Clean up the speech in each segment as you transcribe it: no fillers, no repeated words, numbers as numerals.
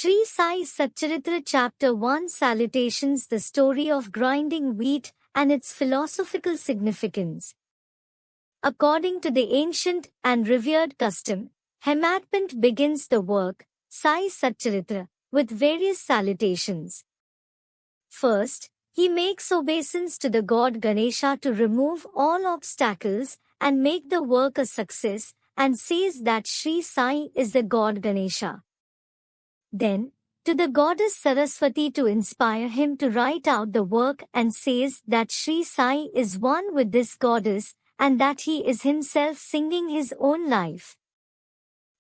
Shri Sai Satcharitra Chapter 1 Salutations, the story of grinding wheat and its philosophical significance. According to the ancient and revered custom, Hemadpant begins the work, Sai Satcharitra, with various salutations. First, he makes obeisance to the god Ganesha to remove all obstacles and make the work a success, and says that Shri Sai is the god Ganesha. Then, to the goddess Saraswati to inspire him to write out the work, and says that Shri Sai is one with this goddess and that he is himself singing his own life.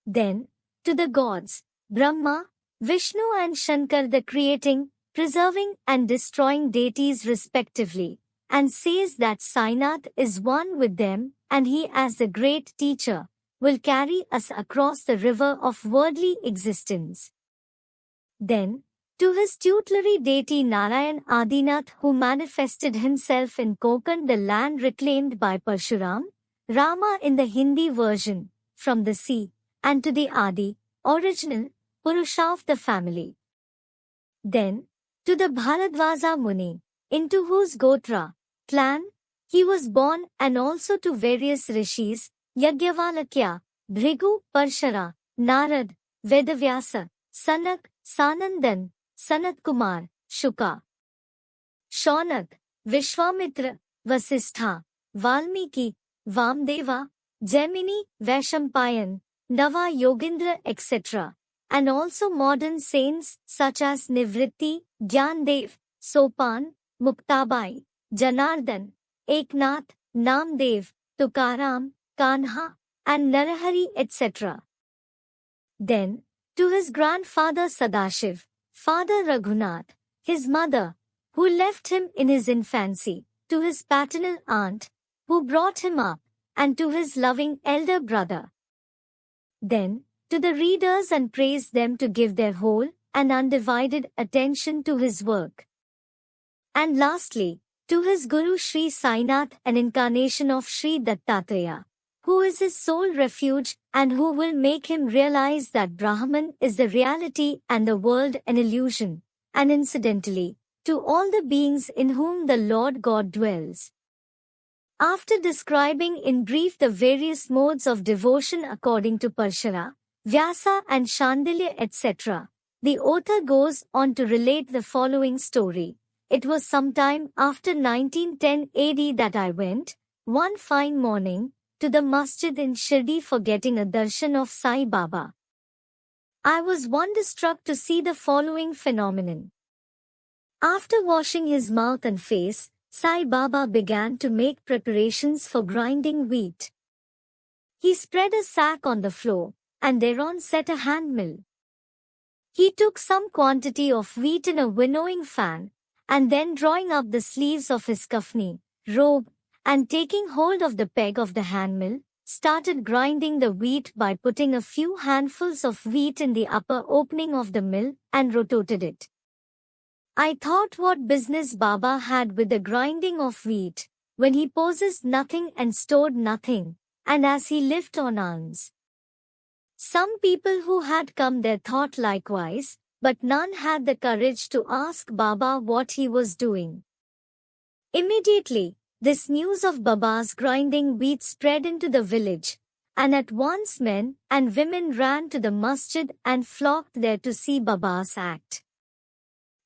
Then, to the gods, Brahma, Vishnu and Shankar, the creating, preserving and destroying deities respectively, and says that Sainath is one with them, and he as the great teacher, will carry us across the river of worldly existence. Then, to his tutelary deity Narayan Adinath, who manifested himself in Konkan, the land reclaimed by Parshuram, Rama in the Hindi version, from the sea, and to the Adi, original, Purusha of the family. Then, to the Bharadwaja Muni, into whose Gotra, clan, he was born, and also to various rishis, Yagyavalakya, Bhrigu, Parshara, Narad, Vedavyasa, Sanak, Sanandan, Sanat Kumar, Shuka, Shaunak, Vishwamitra, Vasistha, Valmiki, Vamdeva, Gemini, Vaishampayan, Nava Yogindra, etc., and also modern saints such as Nivritti, Gyandev, Sopan, Muktabai, Janardhan, Eknath, Namdev, Tukaram, Kanha, and Narahari, etc. Then, to his grandfather Sadashiv, Father Raghunath, his mother, who left him in his infancy, to his paternal aunt, who brought him up, and to his loving elder brother. Then, to the readers, and praise them to give their whole and undivided attention to his work. And lastly, to his Guru Shri Sainath, an incarnation of Shri Dattatreya, who is his sole refuge and who will make him realize that Brahman is the reality and the world an illusion, and incidentally, to all the beings in whom the Lord God dwells. After describing in brief the various modes of devotion according to Parshara, Vyasa and Shandilya, etc., the author goes on to relate the following story. It was sometime after 1910 AD that I went, one fine morning, to the masjid in Shirdi for getting a darshan of Sai Baba. I was wonderstruck to see the following phenomenon. After washing his mouth and face, Sai Baba began to make preparations for grinding wheat. He spread a sack on the floor, and thereon set a hand mill. He took some quantity of wheat in a winnowing fan, and then drawing up the sleeves of his kafni, robe, and taking hold of the peg of the hand mill, started grinding the wheat by putting a few handfuls of wheat in the upper opening of the mill, and rotated it. I thought what business Baba had with the grinding of wheat, when he possessed nothing and stored nothing, and as he lived on alms. Some people who had come there thought likewise, but none had the courage to ask Baba what he was doing. Immediately, this news of Baba's grinding wheat spread into the village, and at once men and women ran to the masjid and flocked there to see Baba's act.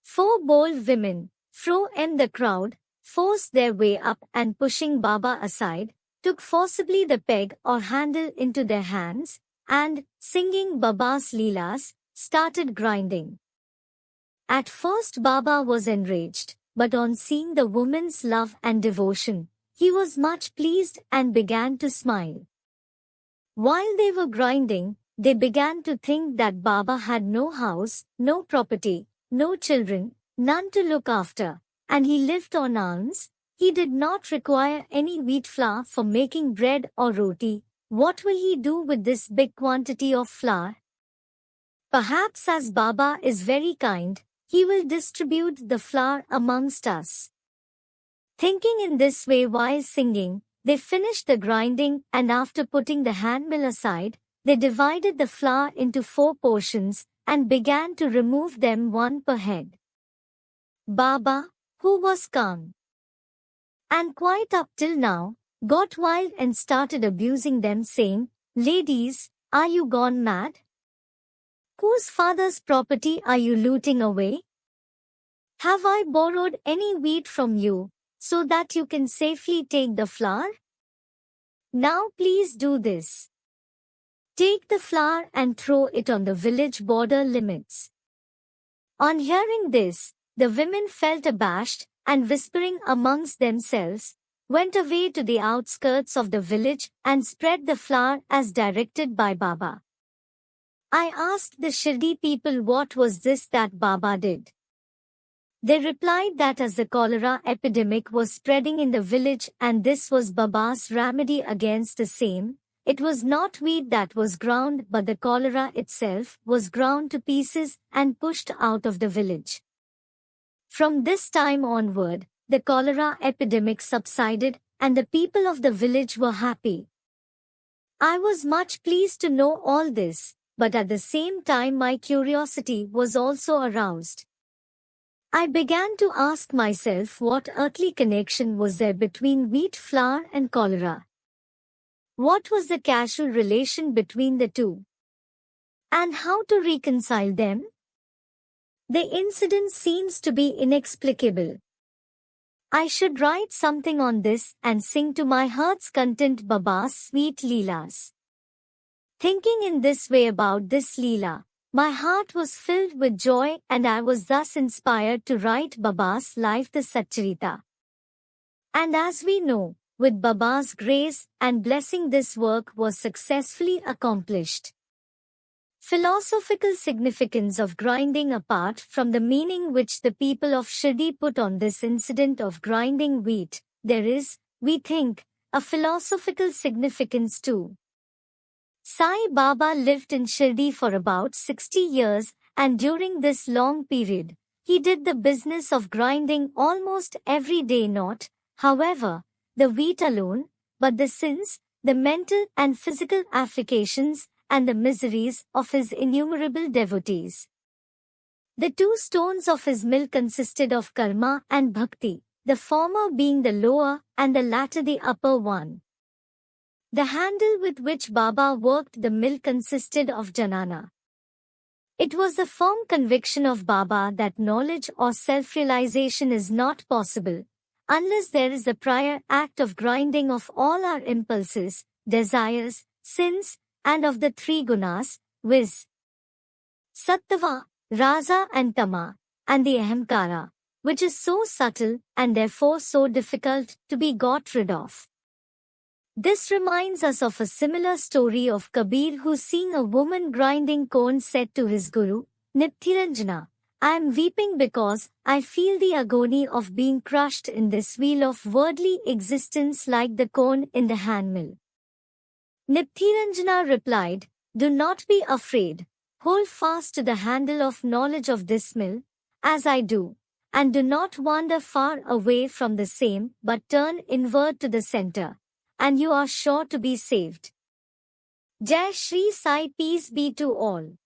4 bold women, from the crowd, forced their way up and pushing Baba aside, took forcibly the peg or handle into their hands, and, singing Baba's Leelas, started grinding. At first Baba was enraged, but on seeing the woman's love and devotion, he was much pleased and began to smile. While they were grinding, they began to think that Baba had no house, no property, no children, none to look after, and he lived on alms. He did not require any wheat flour for making bread or roti. What will he do with this big quantity of flour? Perhaps as Baba is very kind, he will distribute the flour amongst us. Thinking in this way while singing, they finished the grinding, and after putting the hand mill aside, they divided the flour into 4 portions, and began to remove them one per head. Baba, who was calm and quiet up till now, got wild and started abusing them, saying, "Ladies, are you gone mad? Whose father's property are you looting away? Have I borrowed any wheat from you, so that you can safely take the flour? Now please do this. Take the flour and throw it on the village border limits." On hearing this, the women felt abashed, and whispering amongst themselves, went away to the outskirts of the village and spread the flour as directed by Baba. I asked the Shirdi people what was this that Baba did. They replied that as the cholera epidemic was spreading in the village and this was Baba's remedy against the same, it was not wheat that was ground but the cholera itself was ground to pieces and pushed out of the village. From this time onward, the cholera epidemic subsided and the people of the village were happy. I was much pleased to know all this, but at the same time my curiosity was also aroused. I began to ask myself what earthly connection was there between wheat flour and cholera. What was the causal relation between the two? And how to reconcile them? The incident seems to be inexplicable. I should write something on this and sing to my heart's content Baba's sweet Leelas. Thinking in this way about this Leela, my heart was filled with joy and I was thus inspired to write Baba's life, the Satcharitra. And as we know, with Baba's grace and blessing this work was successfully accomplished. Philosophical significance of grinding. Apart from the meaning which the people of Shirdi put on this incident of grinding wheat, there is, we think, a philosophical significance too. Sai Baba lived in Shirdi for about 60 years, and during this long period, he did the business of grinding almost every day, not, however, the wheat alone, but the sins, the mental and physical afflictions, and the miseries of his innumerable devotees. The two stones of his mill consisted of karma and bhakti, the former being the lower and the latter the upper one. The handle with which Baba worked the mill consisted of jnana. It was the firm conviction of Baba that knowledge or self-realization is not possible unless there is the prior act of grinding of all our impulses, desires, sins, and of the three gunas, viz. Sattva, Rasa and Tama, and the Ahamkara, which is so subtle and therefore so difficult to be got rid of. This reminds us of a similar story of Kabir who, seeing a woman grinding corn, said to his guru, "Nithiranjana, I am weeping because I feel the agony of being crushed in this wheel of worldly existence like the corn in the handmill." Nithiranjana replied, "Do not be afraid, hold fast to the handle of knowledge of this mill, as I do, and do not wander far away from the same but turn inward to the center, and you are sure to be saved." Jai Shri Sai, peace be to all.